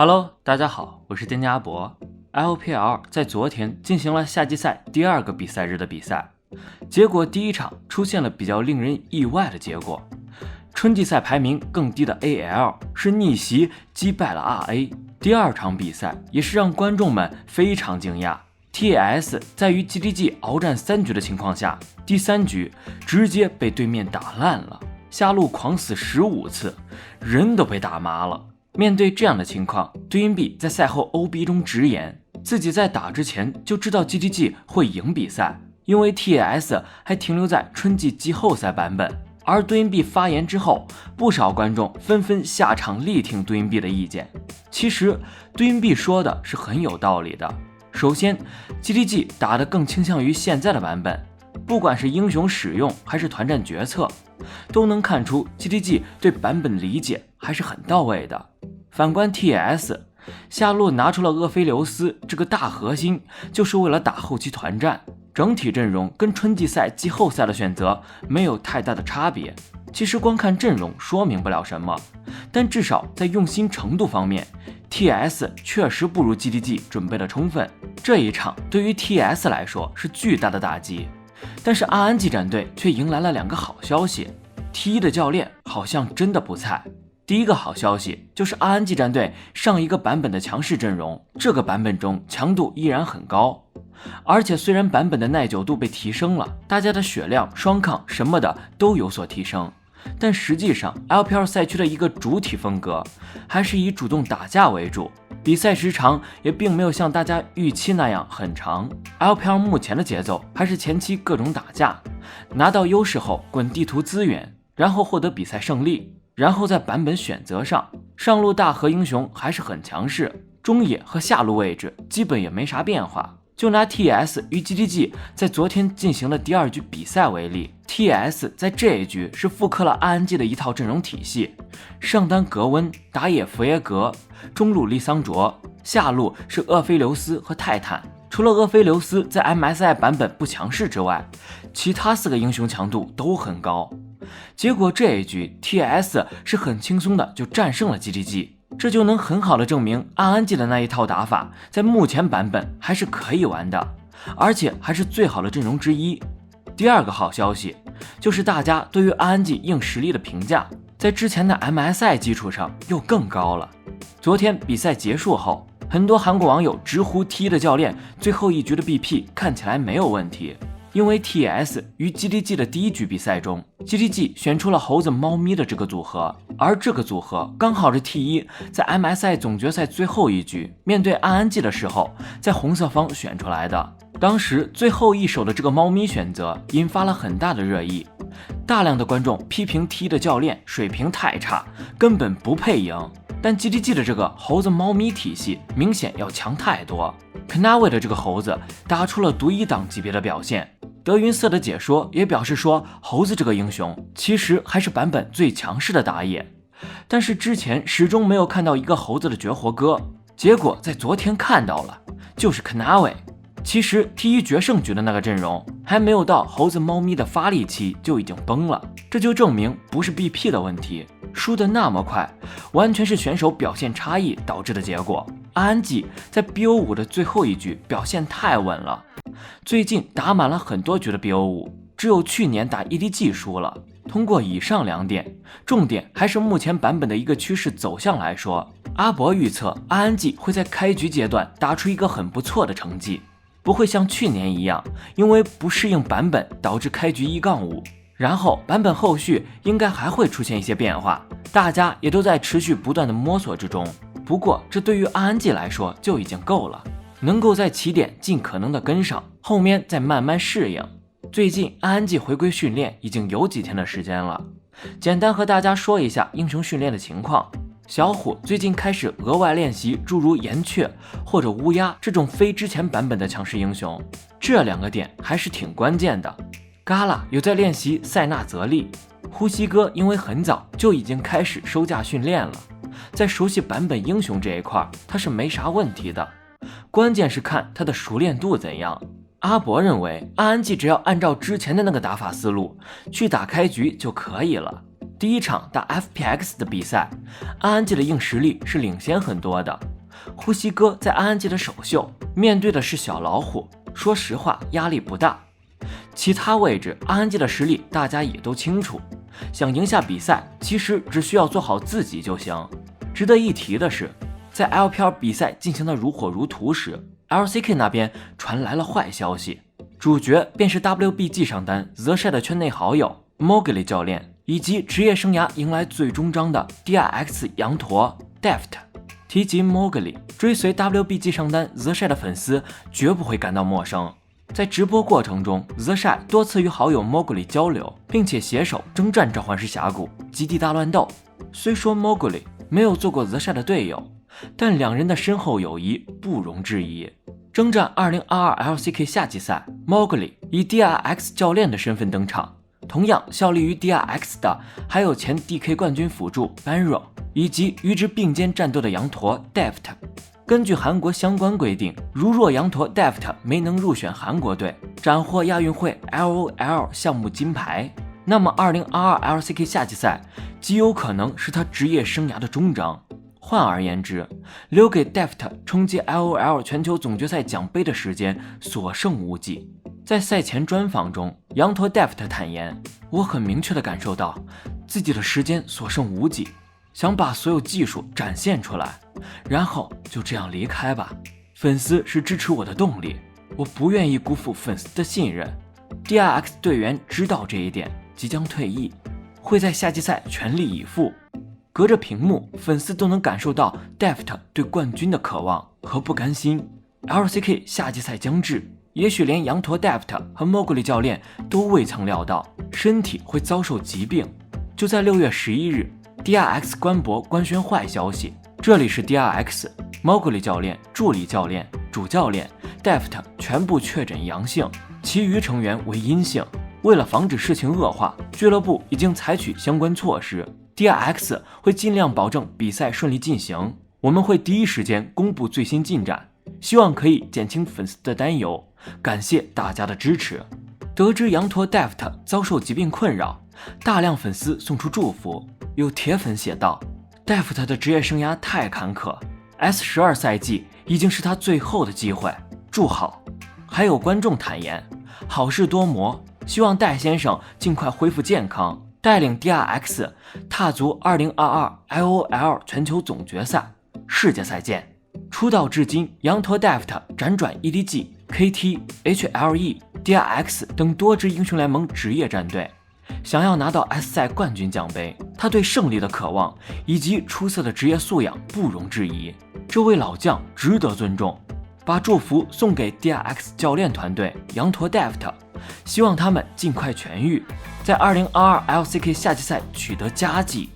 Hello， 大家好，我是丁家博。LPL 在昨天进行了夏季赛第二个比赛日的比赛，结果第一场出现了比较令人意外的结果。春季赛排名更低的 AL 是逆袭击败了 RA。第二场比赛也是让观众们非常惊讶。TAS 在与 GDG 鏖战3局的情况下，第3局直接被对面打烂了，下路狂死15次，人都被打麻了。面对这样的情况，对云币在赛后 OB 中直言，自己在打之前就知道 GDG 会赢比赛，因为 TAS 还停留在春季季后赛版本。而对云币发言之后，不少观众纷纷下场力挺对云币的意见。其实对云币说的是很有道理的。首先 GDG 打得更倾向于现在的版本，不管是英雄使用还是团战决策，都能看出 GDG 对版本理解还是很到位的。反观 TAS， 下路拿出了厄斐琉斯这个大核心，就是为了打后期团战，整体阵容跟春季赛季后赛的选择没有太大的差别。其实光看阵容说明不了什么，但至少在用心程度方面， TAS 确实不如 GDG 准备的充分。这一场对于 TAS 来说是巨大的打击，但是RNG战队却迎来了2个好消息。T1 的教练好像真的不菜。第一个好消息就是 RNG 战队上一个版本的强势阵容，这个版本中强度依然很高，而且虽然版本的耐久度被提升了，大家的血量、双抗什么的都有所提升，但实际上 LPL 赛区的一个主体风格还是以主动打架为主，比赛时长也并没有像大家预期那样很长。 LPL 目前的节奏还是前期各种打架，拿到优势后滚地图资源，然后获得比赛胜利，然后在版本选择上，上路大核英雄还是很强势，中野和下路位置基本也没啥变化。就拿 TS 与 GDG 在昨天进行的第2局比赛为例， TS 在这一局是复刻了 RNG 的一套阵容体系，上单格温、打野佛耶格，中路利桑卓，下路是厄斐琉斯和泰坦。除了厄斐琉斯在 MSI 版本不强势之外，其他4个英雄强度都很高。结果这一局 TS 是很轻松的就战胜了 GDG， 这就能很好的证明 RNG 的那一套打法在目前版本还是可以玩的，而且还是最好的阵容之一。第2个好消息就是大家对于 RNG 硬实力的评价在之前的 MSI 基础上又更高了。昨天比赛结束后，很多韩国网友直呼 T1 的教练最后一局的 BP 看起来没有问题，因为 TS 与 GDG 的第1局比赛中， GDG 选出了猴子猫咪的这个组合，而这个组合刚好是 T1 在 MSI 总决赛最后一局面对 RNG 的时候在红色方选出来的。当时最后一手的这个猫咪选择引发了很大的热议，大量的观众批评 T1 的教练水平太差，根本不配赢，但 GDG 的这个猴子猫咪体系明显要强太多。Knawi 的这个猴子打出了独一档级别的表现。德云社的解说也表示说，猴子这个英雄其实还是版本最强势的打野，但是之前始终没有看到一个猴子的绝活哥，结果在昨天看到了，就是 Knawi。 其实 T1 决胜局的那个阵容还没有到猴子猫咪的发力期就已经崩了，这就证明不是 BP 的问题，输得那么快完全是选手表现差异导致的结果。RNG 在 BO5 的最后一局表现太稳了，最近打满了很多局的 BO5， 只有去年打 EDG 输了。通过以上2点，重点还是目前版本的一个趋势走向来说，阿博预测 RNG 会在开局阶段打出一个很不错的成绩，不会像去年一样因为不适应版本导致开局1-5，然后版本后续应该还会出现一些变化，大家也都在持续不断的摸索之中。不过这对于 RNG 来说就已经够了，能够在起点尽可能的跟上，后面再慢慢适应。最近 RNG 回归训练已经有几天的时间了，简单和大家说一下英雄训练的情况。小虎最近开始额外练习诸如岩雀或者乌鸦这种非之前版本的强势英雄，这2个点还是挺关键的。嘎啦有在练习塞纳泽利，呼吸哥因为很早就已经开始收假训练了，在熟悉版本英雄这一块他是没啥问题的，关键是看他的熟练度怎样。阿博认为 RNG 只要按照之前的那个打法思路去打开局就可以了。第1场打 FPX 的比赛，RNG 的硬实力是领先很多的，呼吸哥在安安季的首秀面对的是小老虎，说实话压力不大。其他位置安安季的实力大家也都清楚，想赢下比赛其实只需要做好自己就行。值得一提的是，在 LPL 比赛进行的如火如荼时， LCK 那边传来了坏消息，主角便是 WBG 上单 The Shed 的圈内好友 Mowgli 教练，以及职业生涯迎来最终章的 DRX 羊驼 Deft。 提及 Mowgli， 追随 WBG 上单 The Shed 的粉丝绝不会感到陌生。在直播过程中 The Shed 多次与好友 Mowgli 交流，并且携手征战召唤师峡谷，极地大乱斗。虽说 Mowgli 没有做过 The Shed 的队友，但两人的深厚友谊不容置疑。征战2022 LCK 夏季赛， Mowgli 以 DRX 教练的身份登场，同样效力于 DRX 的还有前 DK 冠军辅助 Banro 以及与之并肩战斗的羊驼 Deft。 根据韩国相关规定，如若羊驼 Deft 没能入选韩国队，斩获亚运会 LOL 项目金牌，那么2022 LCK 夏季赛极有可能是他职业生涯的终章。换而言之，留给 Deft 冲击 LOL 全球总决赛奖杯的时间所剩无几。在赛前专访中，羊驼 Deft 坦言，我很明确地感受到自己的时间所剩无几，想把所有技术展现出来，然后就这样离开吧。粉丝是支持我的动力，我不愿意辜负粉丝的信任。 DRX 队员知道这一点，即将退役，会在夏季赛全力以赴。隔着屏幕，粉丝都能感受到 Deft 对冠军的渴望和不甘心。 LCK 夏季赛将至，也许连羊驼 Deft 和 Mowgli 教练都未曾料到身体会遭受疾病。就在6月11日 DRX 官博官宣坏消息，这里是 DRX Mowgli 教练、助理教练、主教练 Deft 全部确诊阳性，其余成员为阴性。为了防止事情恶化，俱乐部已经采取相关措施， DRX 会尽量保证比赛顺利进行，我们会第一时间公布最新进展，希望可以减轻粉丝的担忧，感谢大家的支持。得知羊驼 Deft 遭受疾病困扰，大量粉丝送出祝福。有铁粉写道， Deft 的职业生涯太坎坷， S12 赛季已经是他最后的机会，祝好。还有观众坦言，好事多磨，希望戴先生尽快恢复健康，带领 DRX 踏足2022 LOL 全球总决赛，世界赛见。出道至今，羊驼 Deft 辗转 EDG、KT、HLE、DRX 等多支英雄联盟职业战队，想要拿到 S 赛冠军奖杯，他对胜利的渴望以及出色的职业素养不容置疑。这位老将值得尊重，把祝福送给 DRX 教练团队、羊驼 Deft， 希望他们尽快痊愈，在2022 LCK 夏季赛取得佳绩。